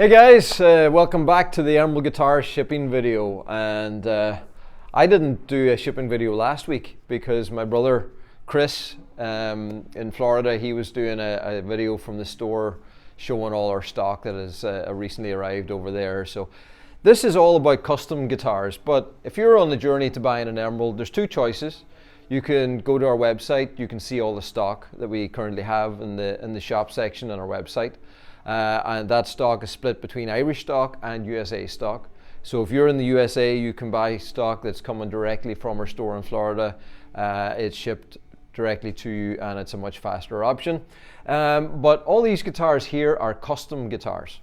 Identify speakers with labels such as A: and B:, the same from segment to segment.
A: Hey guys, welcome back to the Emerald Guitar shipping video. And I didn't do a shipping video last week because my brother Chris in Florida, he was doing a video from the store showing all our stock that has recently arrived over there. So this is all about custom guitars, but if you're on the journey to buying an Emerald, there's two choices. You can go to our website, you can see all the stock that we currently have in the shop section on our website. And that stock is split between Irish stock and USA stock. So if you're in the USA, you can buy stock that's coming directly from our store in Florida. It's shipped directly to you and it's a much faster option. But all these guitars here are custom guitars.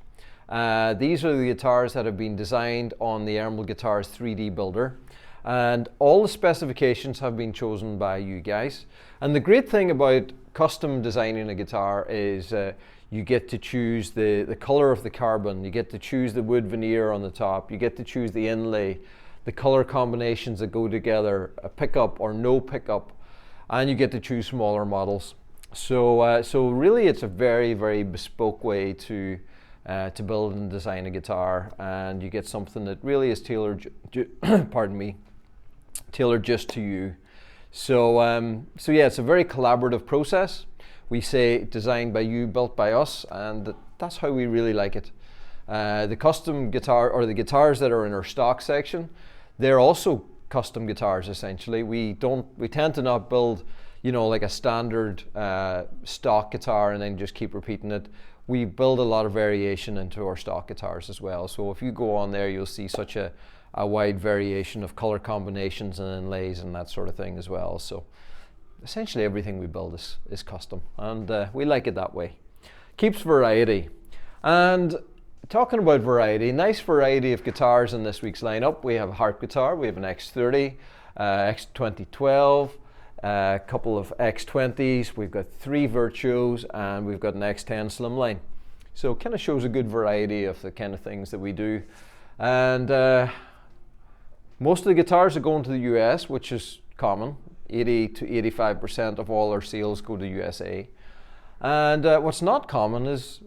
A: These are the guitars that have been designed on the Emerald Guitars 3D builder. And all the specifications have been chosen by you guys. And the great thing about custom designing a guitar is you get to choose the color of the carbon, you get to choose the wood veneer on the top, you get to choose the inlay, the color combinations that go together, a pickup or no pickup, and you get to choose smaller models. So really it's a very, very bespoke way to build and design a guitar, and you get something that really is tailored, pardon me, tailored just to you. So yeah, it's a very collaborative process. We say designed by you, built by us, and that's how we really like it. The custom guitar, or the guitars that are in our stock section, they're also custom guitars essentially. We tend to not build, you know, like a standard stock guitar and then just keep repeating it. We build a lot of variation into our stock guitars as well. So if you go on there, you'll see such a wide variation of color combinations and inlays and that sort of thing as well. So essentially everything we build is custom, and we like it that way. Keeps variety. And talking about variety, nice variety of guitars in this week's lineup. We have a harp guitar, we have an X30, X2012, a couple of X20s, we've got 3 Virtuos, and we've got an X10 Slim Line. So it kind of shows a good variety of the kind of things that we do. And most of the guitars are going to the US, which is common. 80 to 85% of all our sales go to USA. And what's not common is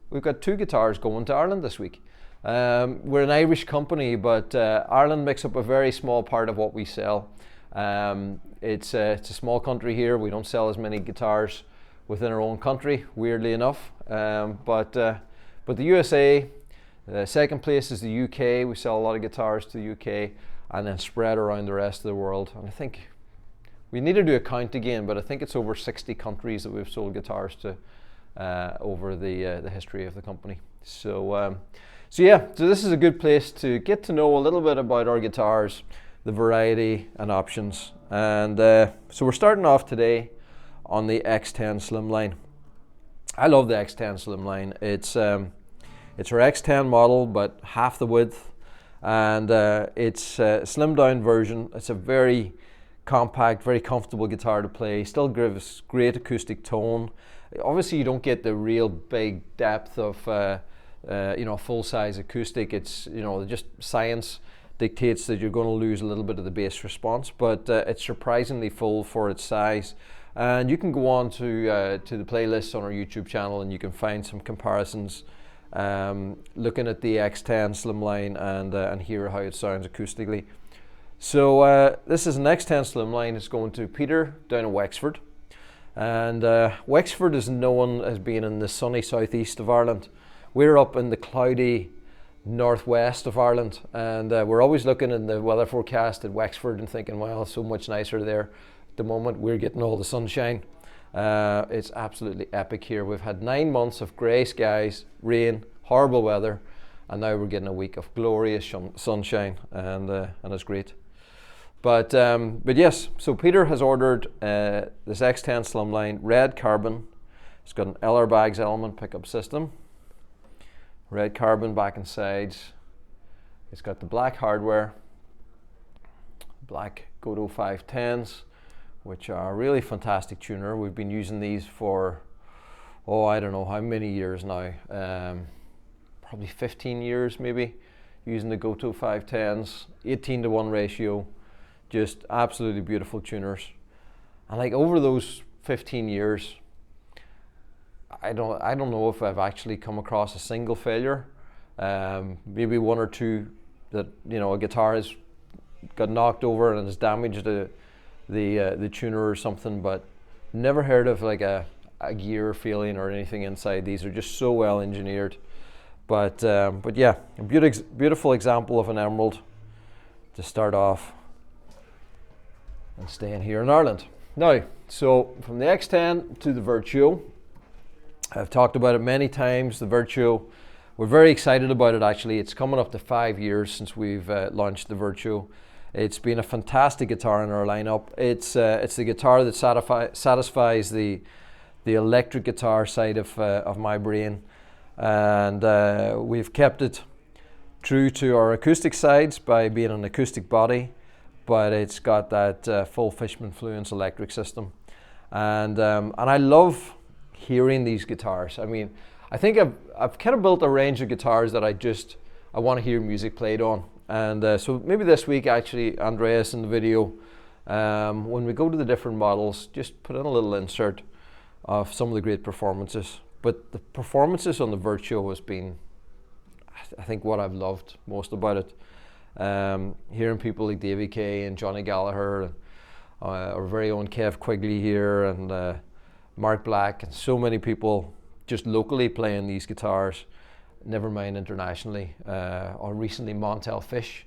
A: we've got 2 guitars going to Ireland this week. We're an Irish company, but Ireland makes up a very small part of what we sell. It's a small country here. We don't sell as many guitars within our own country, weirdly enough. But the USA, second place is the UK. We sell a lot of guitars to the UK, and then spread around the rest of the world. And I think we need to do a count again, but I think it's over 60 countries that we've sold guitars to over the history of the company. So yeah, so this is a good place to get to know a little bit about our guitars, the variety and options. And so we're starting off today on the X10 Slim Line. I love the X10 Slim Line. It's our X10 model, but half the width, and it's a slimmed down version. It's a very compact, very comfortable guitar to play. Still gives great acoustic tone. Obviously you don't get the real big depth of full-size acoustic. It's, you know, just science dictates that you're going to lose a little bit of the bass response, but it's surprisingly full for its size. And you can go on to the playlists on our YouTube channel and you can find some comparisons looking at the X10 Slim Line and hear how it sounds acoustically. So this is an X10 Slim Line. It's going to Peter down in Wexford. And Wexford is known as being in the sunny southeast of Ireland. We're up in the cloudy northwest of Ireland, and we're always looking in the weather forecast at Wexford and thinking, well, it's so much nicer there. At the moment we're getting all the sunshine. It's absolutely epic here. We've had 9 months of grey skies, rain, horrible weather, and now we're getting a week of glorious sunshine, and it's great. But yes, so Peter has ordered this X10 Slim Line, red carbon. It's got an LR Bags element pickup system, red carbon back and sides. It's got the black hardware, black Co.Donegal 510s, which are a really fantastic tuner. We've been using these for, I don't know how many years now, probably 15 years maybe, using the Co.Donegal 510s, 18:1 ratio. Just absolutely beautiful tuners. And like over those 15 years, I don't know if I've actually come across a single failure Maybe one or two that, you know, a guitar has got knocked over and has damaged the tuner or something, but never heard of like a gear failing or anything inside. These are just so well engineered. But yeah, a beautiful example of an Emerald to start off and staying here in Ireland. Now, so from the X10 to the Virtuo, I've talked about it many times. The Virtuo, we're very excited about it actually. It's coming up to 5 years since we've launched the Virtuo. It's been a fantastic guitar in our lineup. It's the guitar that satisfies the electric guitar side of my brain, and we've kept it true to our acoustic sides by being an acoustic body, but it's got that full Fishman Fluence electric system, and I love hearing these guitars. I mean, I think I've kind of built a range of guitars that I want to hear music played on, and so maybe this week actually, Andreas, in the video, when we go to the different models, just put in a little insert of some of the great performances. But the performances on the Virtuo has been, I think, what I've loved most about it. Hearing people like Davy Kay and Johnny Gallagher, and our very own Kev Quigley here, and Mark Black, and so many people just locally playing these guitars, never mind internationally, or recently Montel Fish.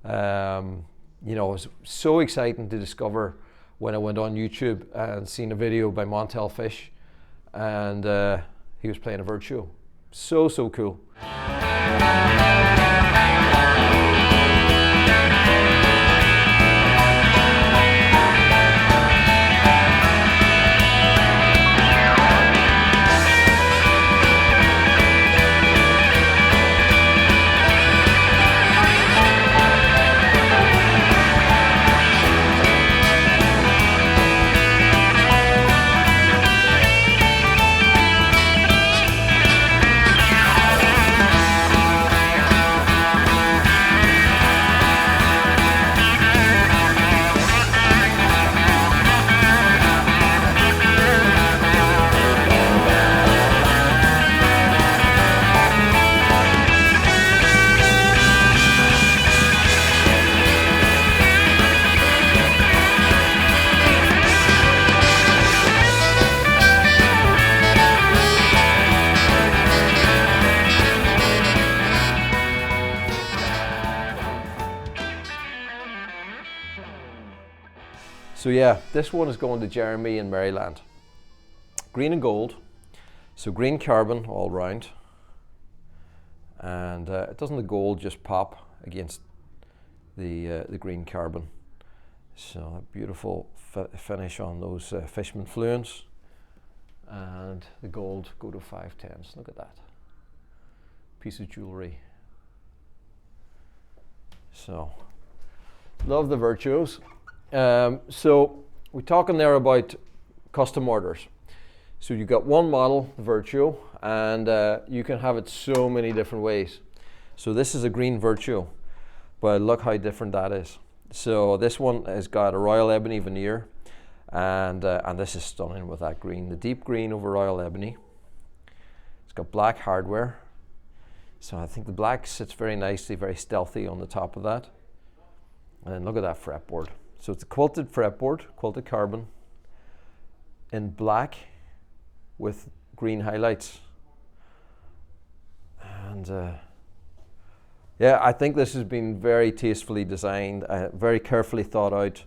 A: You know, it was so exciting to discover when I went on YouTube and seen a video by Montel Fish, and he was playing a Virtuo. So cool. So yeah, this one is going to Jeremy in Maryland. Green and gold, so green carbon all round, and doesn't the gold just pop against the green carbon? So a beautiful finish on those Fishman Fluence, and the gold go to 5/10s. Look at that piece of jewelry. So love the Virtuos. So we're talking there about custom orders. So you got one model, the Virtuo, and you can have it so many different ways. So this is a green Virtuo, but look how different that is. So this one has got a royal ebony veneer, and this is stunning with that green, the deep green over royal ebony. It's got black hardware, so I think the black sits very nicely, very stealthy on the top of that. And then look at that fretboard. So it's a quilted fretboard, quilted carbon, in black with green highlights. And yeah, I think this has been very tastefully designed, very carefully thought out.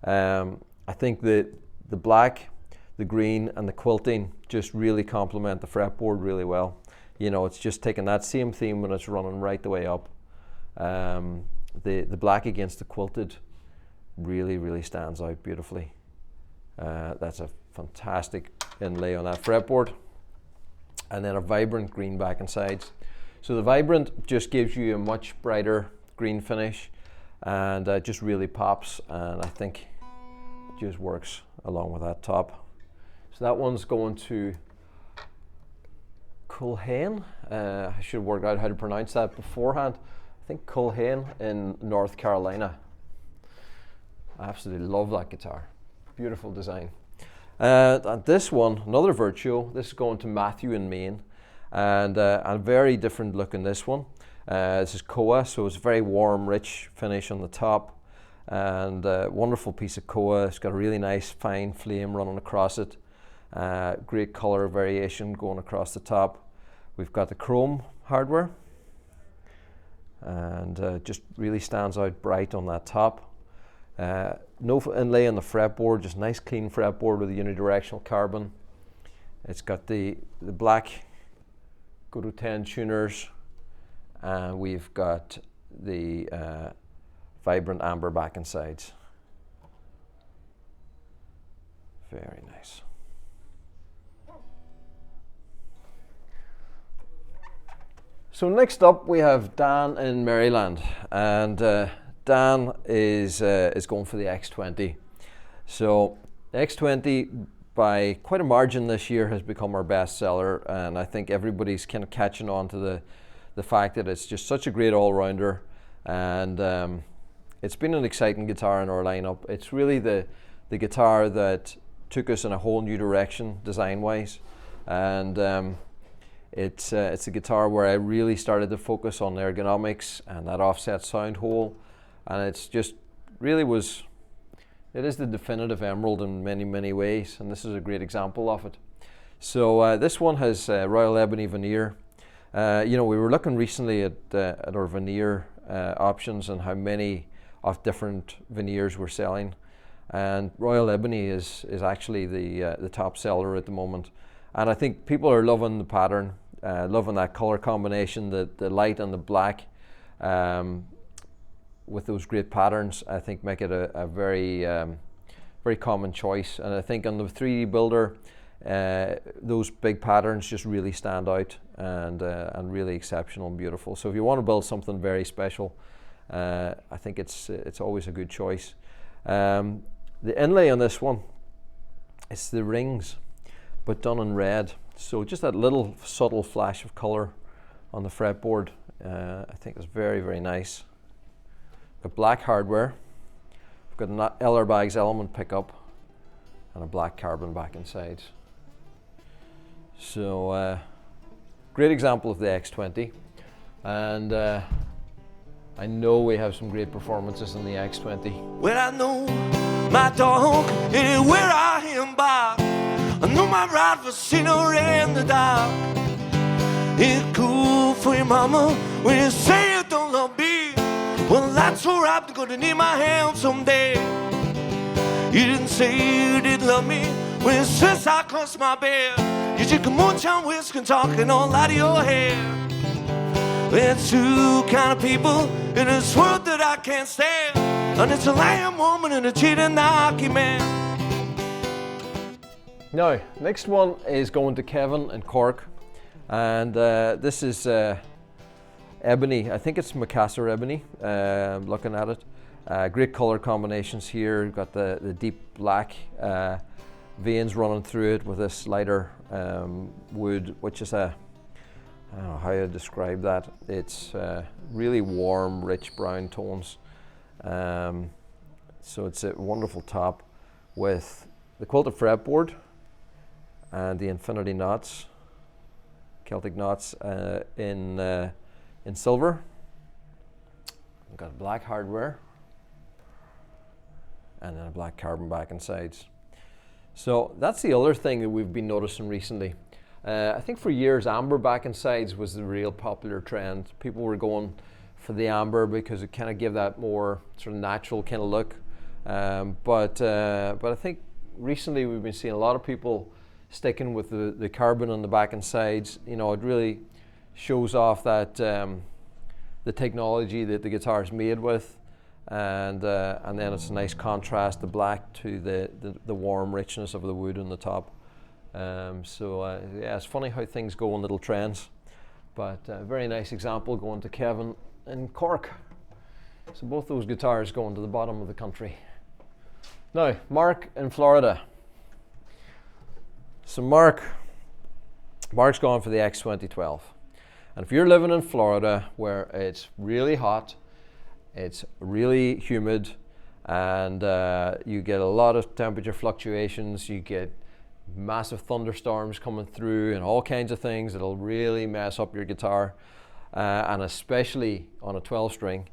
A: I think that the black, the green, and the quilting just really complement the fretboard really well. You know, it's just taking that same theme when it's running right the way up. The black against the quilted really stands out beautifully. That's a fantastic inlay on that fretboard, and then a vibrant green back and sides. So the vibrant just gives you a much brighter green finish, and just really pops, and I think it just works along with that top. So that one's going to Culhane. I should have worked out how to pronounce that beforehand. I think Culhane in North Carolina. I absolutely love that guitar. Beautiful design. And this one, another Virtuo, this is going to Matthew in Maine. and a very different look in this one. This is Koa, so it's a very warm, rich finish on the top, and wonderful piece of Koa. It's got a really nice fine flame running across it. Great color variation going across the top. We've got the chrome hardware, and just really stands out bright on that top. No inlay on the fretboard, just nice clean fretboard with a unidirectional carbon. It's got the black Co.Donegal tuners, and we've got the vibrant amber back and sides. Very nice. So next up we have Dan in Maryland, and Dan is going for the X20. So the X20 by quite a margin this year has become our best seller, and I think everybody's kind of catching on to the fact that it's just such a great all-rounder, and it's been an exciting guitar in our lineup. It's really the guitar that took us in a whole new direction design-wise, and it's a guitar where I really started to focus on ergonomics and that offset sound hole, and it's just really it is the definitive Emerald in many ways, and this is a great example of it. So this one has Royal Ebony veneer. We were looking recently at our veneer options and how many of different veneers we're selling, and Royal Ebony is actually the top seller at the moment, and I think people are loving the pattern. Loving that color combination, the light and the black, with those great patterns, I think make it a very common choice. And I think on the 3D builder, those big patterns just really stand out and really exceptional and beautiful. So if you want to build something very special, I think it's always a good choice. The inlay on this one, it's the rings, but done in red. So just that little subtle flash of color on the fretboard, I think is very nice. Got black hardware. We've got an LR Bags element pickup and a black carbon back and sides. So great example of the X20, and I know we have some great performances in the X20.
B: Well, I know my dog anywhere I am by. I know my ride for scenery in the dark. It's cool for your mama when you say you don't love me. Well, that's alright, I'm gonna need my hand someday. You didn't say you didn't love me when you says I crossed my bed. You drink a moonshine whiskey and talking all out of your head. There's two kind of people in this world that I can't stand, and it's a lying woman and a cheating knocky man.
A: Now, next one is going to Kevin in Cork, and this is ebony. I think it's Macassar ebony, looking at it. Great color combinations here. We've got the deep black veins running through it with this lighter wood, which is I don't know how to describe that. It's really warm, rich brown tones. So it's a wonderful top with the quilted fretboard and the infinity knots, Celtic knots in silver. We've got black hardware and then a black carbon back and sides. So that's the other thing that we've been noticing recently. I think for years amber back and sides was the real popular trend. People were going for the amber because it kind of gave that more sort of natural kind of look. But I think recently we've been seeing a lot of people sticking with the carbon on the back and sides. You know, it really shows off that the technology that the guitar is made with, and then it's a nice contrast, the black to the warm richness of the wood on the top. Yeah, it's funny how things go in little trends, but a very nice example going to Kevin in Cork. So both those guitars going to the bottom of the country. Now, Mark in Florida. So Mark's gone for the X2012. And if you're living in Florida where it's really hot, it's really humid, and you get a lot of temperature fluctuations, you get massive thunderstorms coming through and all kinds of things that'll really mess up your guitar, and especially on a 12 string,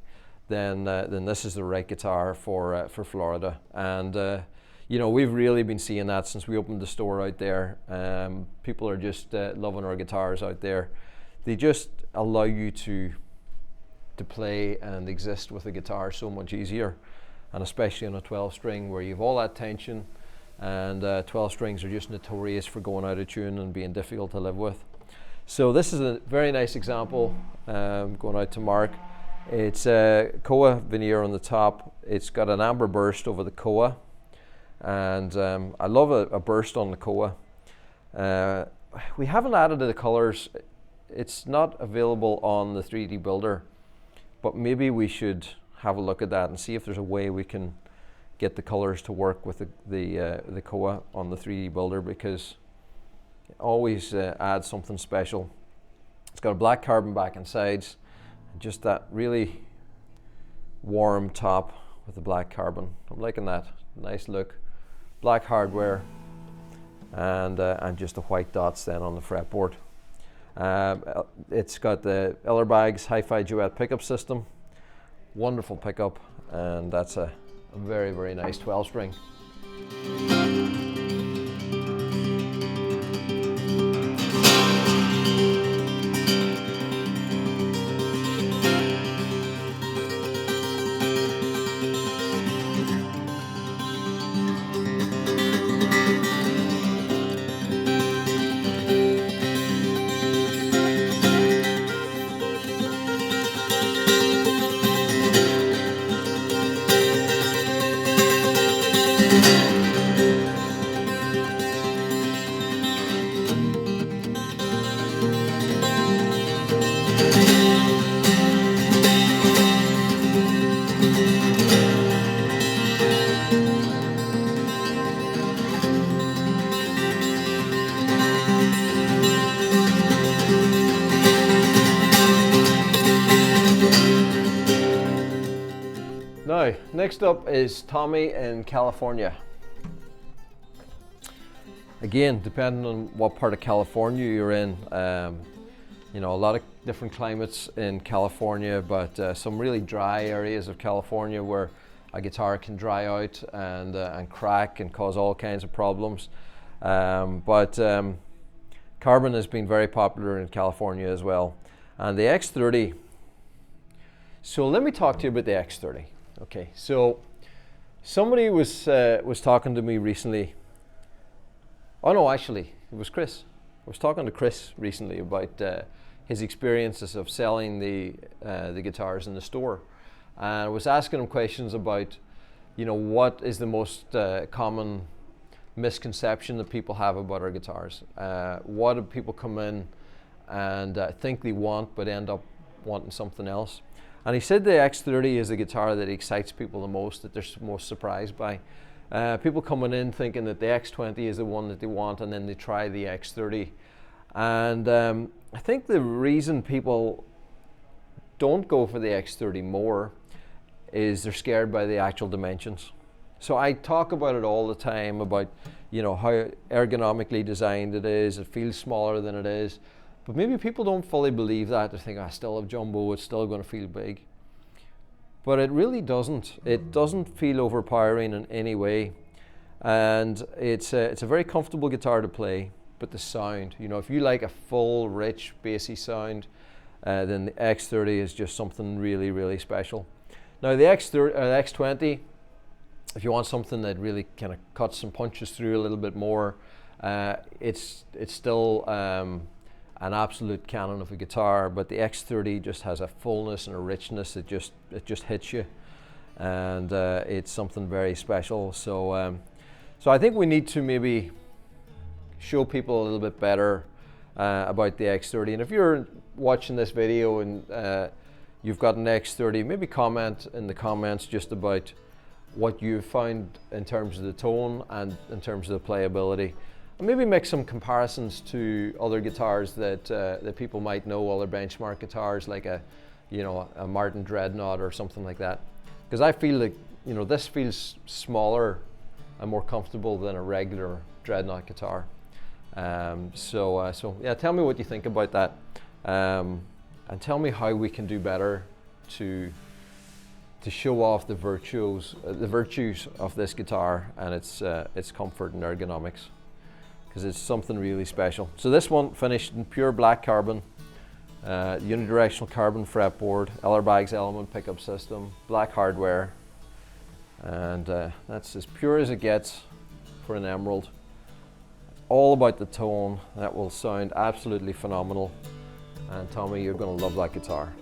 A: then this is the right guitar for Florida. And you know, we've really been seeing that since we opened the store out there. People are just loving our guitars out there. They just allow you to play and exist with a guitar so much easier, and especially on a 12 string where you have all that tension, and 12 strings are just notorious for going out of tune and being difficult to live with. So this is a very nice example, going out to Mark. It's a koa veneer on the top. It's got an amber burst over the koa, and I love a burst on the koa. We haven't added the colors. It's not available on the 3D builder, but maybe we should have a look at that and see if there's a way we can get the colors to work with the koa on the 3D builder, because it always adds something special. It's got a black carbon back and sides, and just that really warm top with the black carbon. I'm liking that. Nice look. Black hardware, and just the white dots then on the fretboard. It's got the Ellerbags Hi-Fi Duet pickup system. Wonderful pickup, and that's a very, very nice 12 string. Now, next up is Tommy in California. Again, depending on what part of California you're in, you know, a lot of different climates in California, but some really dry areas of California where a guitar can dry out and crack and cause all kinds of problems. But carbon has been very popular in California as well. And the X30, so let me talk to you about the X30. Okay, so somebody was talking to me recently. Oh no, actually, it was Chris. I was talking to Chris recently about his experiences of selling the guitars in the store, and I was asking him questions about, you know, what is the most common misconception that people have about our guitars. What do people come in and think they want but end up wanting something else? And he said the X30 is the guitar that excites people the most, that they're most surprised by. People coming in thinking that the X20 is the one that they want, and then they try the X30. And I think the reason people don't go for the X30 more is they're scared by the actual dimensions. So I talk about it all the time about, you know, how ergonomically designed it is. It feels smaller than it is. But maybe people don't fully believe that. They think, I still have jumbo, it's still going to feel big. But it really doesn't. It doesn't feel overpowering in any way. And it's a very comfortable guitar to play, but the sound, you know, if you like a full, rich, bassy sound, then the X30 is just something really, really special. Now the X20, if you want something that really kind of cuts and punches through a little bit more, it's still an absolute cannon of a guitar, but the X30 just has a fullness and a richness that just hits you, and it's something very special. So so I think we need to maybe show people a little bit better about the X30. And if you're watching this video and you've got an X30, maybe comment in the comments just about what you found in terms of the tone and in terms of the playability. And maybe make some comparisons to other guitars that people might know, other benchmark guitars like a Martin Dreadnought or something like that. Because I feel like, you know, this feels smaller and more comfortable than a regular dreadnought guitar. So yeah, tell me what you think about that, and tell me how we can do better to show off the virtues of this guitar and its comfort and ergonomics, because it's something really special. So this one finished in pure black carbon, unidirectional carbon fretboard, Ellerbags element pickup system, black hardware, and that's as pure as it gets for an emerald. All about the tone. That will sound absolutely phenomenal, and Tommy, you're going to love that guitar.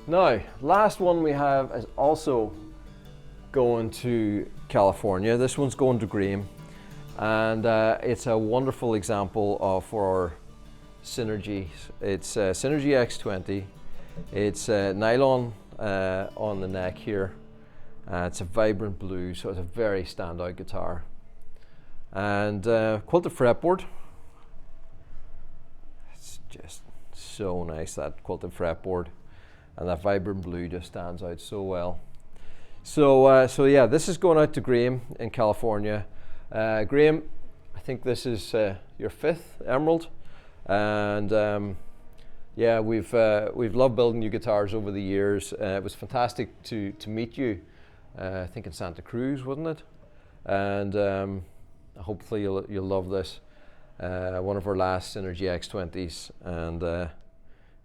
A: Now, last one we have is also going to California. This one's going to Graham, and it's a wonderful example of our Synergy. It's Synergy X20. It's nylon on the neck here. It's a vibrant blue, so it's a very standout guitar. And quilted fretboard. It's just so nice, that quilted fretboard. And that vibrant blue just stands out so well. So yeah, this is going out to Graham in California. Graham, I think this is your 5th emerald, and yeah, we've loved building new guitars over the years. It was fantastic to meet you. I think in Santa Cruz, wasn't it? And hopefully you'll love this. One of our last Synergy X20s, and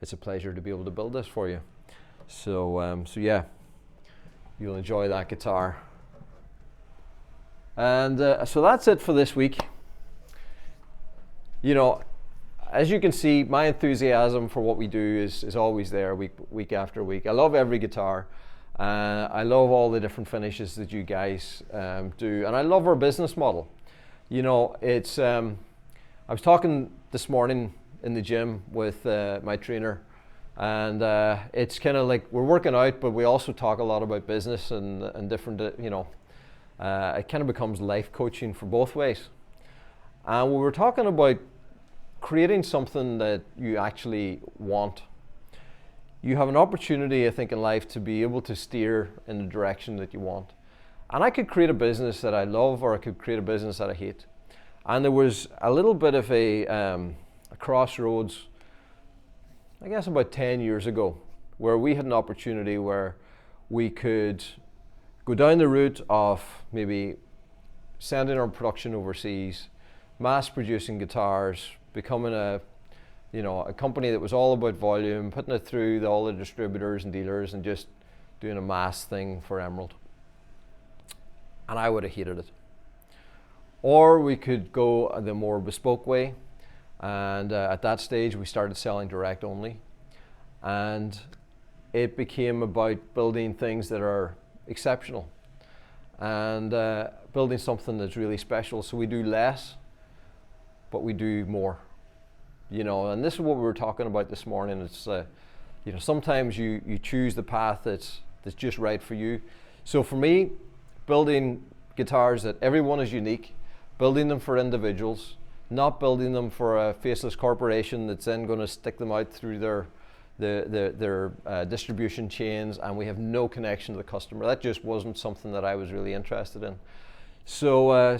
A: it's a pleasure to be able to build this for you. So yeah, you'll enjoy that guitar. And so that's it for this week. You know, as you can see, my enthusiasm for what we do is always there, week after week. I love every guitar. I love all the different finishes that you guys do, and I love our business model. You know, it's I was talking this morning in the gym with my trainer, and it's kind of like we're working out, but we also talk a lot about business and different, you know, it kind of becomes life coaching for both ways. And we were talking about creating something that you actually want. You have an opportunity, I think, in life to be able to steer in the direction that you want. And I could create a business that I love, or I could create a business that I hate. And there was a little bit of a crossroads, I guess about 10 years ago, where we had an opportunity where we could go down the route of maybe sending our production overseas, mass producing guitars, becoming a company that was all about volume, putting it through all the distributors and dealers and just doing a mass thing for Emerald. And I would have hated it. Or we could go the more bespoke way, and at that stage we started selling direct only, and it became about building things that are exceptional. and building something that's really special. So we do less, but we do more. You know, and this is what we were talking about this morning. It's you know, sometimes you choose the path that's just right for you. So for me, building guitars that everyone is unique, building them for individuals, not building them for a faceless corporation that's then going to stick them out through their distribution chains, and we have no connection to the customer. That just wasn't something that I was really interested in. So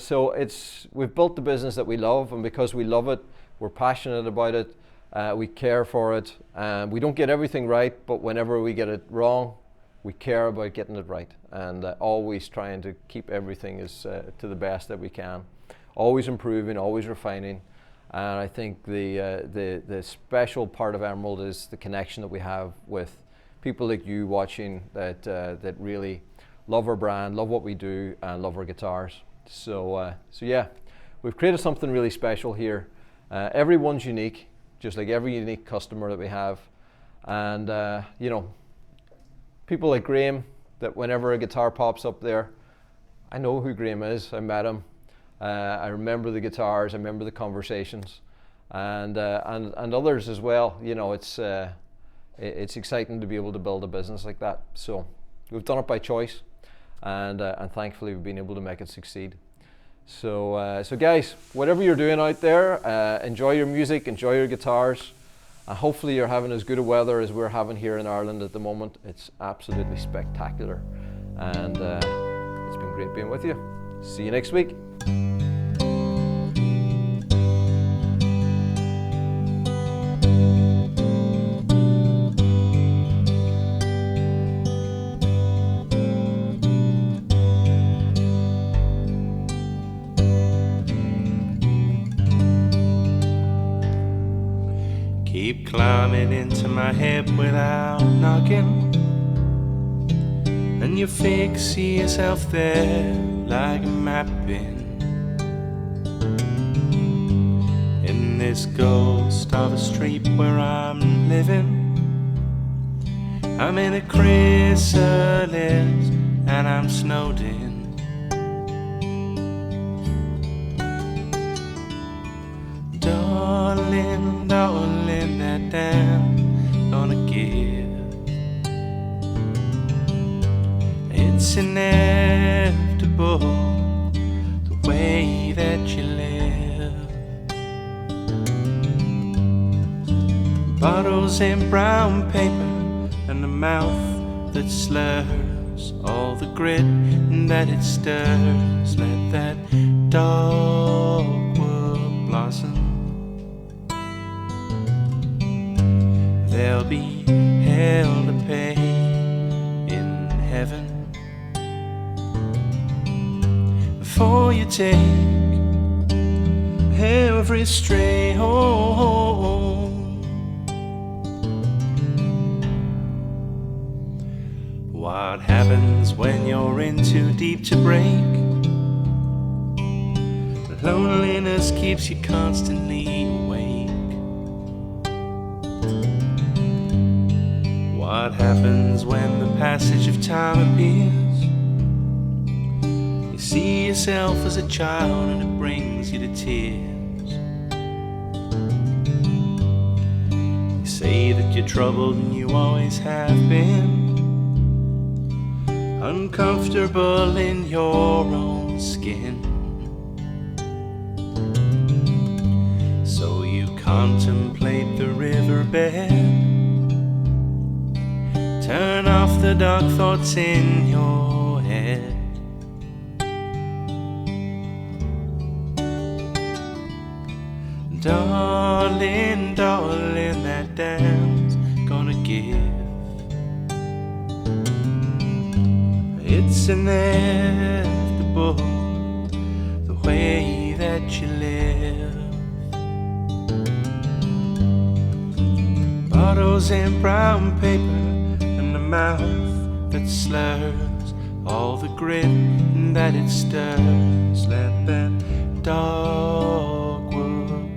A: we've built the business that we love, and because we love it, we're passionate about it, we care for it, and we don't get everything right, but whenever we get it wrong, we care about getting it right, and always trying to keep everything to the best that we can. Always improving, always refining, and I think the special part of Emerald is the connection that we have with people like you watching that really love our brand, love what we do, and love our guitars. So yeah, we've created something really special here. Everyone's unique, just like every unique customer that we have. And you know, people like Graham, that whenever a guitar pops up there, I know who Graham is. I met him. I remember the guitars. I remember the conversations, and others as well. You know, it's exciting to be able to build a business like that. So we've done it by choice, and thankfully we've been able to make it succeed. So guys, whatever you're doing out there, enjoy your music, enjoy your guitars, and hopefully you're having as good a weather as we're having here in Ireland at the moment. It's absolutely spectacular, and it's been great being with you. See you next week.
B: Keep climbing into my head without knocking, and you fix yourself there like a mapping in this ghost of a street where I'm living. I'm in a chrysalis and I'm snowed in. Darling, darling, that damn gonna give. It's inevitable, the way that you live. Bottles in brown paper and a mouth that slurs, all the grit that it stirs. Let that dogwood blossom. There'll be hell to pay in heaven before you take every stray home. What happens when you're in too deep to break? Loneliness keeps you constantly awake. What happens when the passage of time appears? You see yourself as a child and it brings you to tears. You say that you're troubled and you always have been, uncomfortable in your own skin. So you contemplate the riverbed, turn off the dark thoughts in your head. Darling, darling, that dam's gonna give. It's inevitable, the way that you live. Bottles in brown paper, a mouth that slurs, all the grit that it stirs. Let that dogwood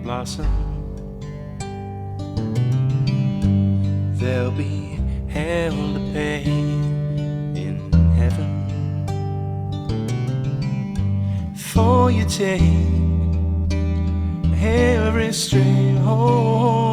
B: blossom. There'll be hell to pay in heaven take every string. Oh,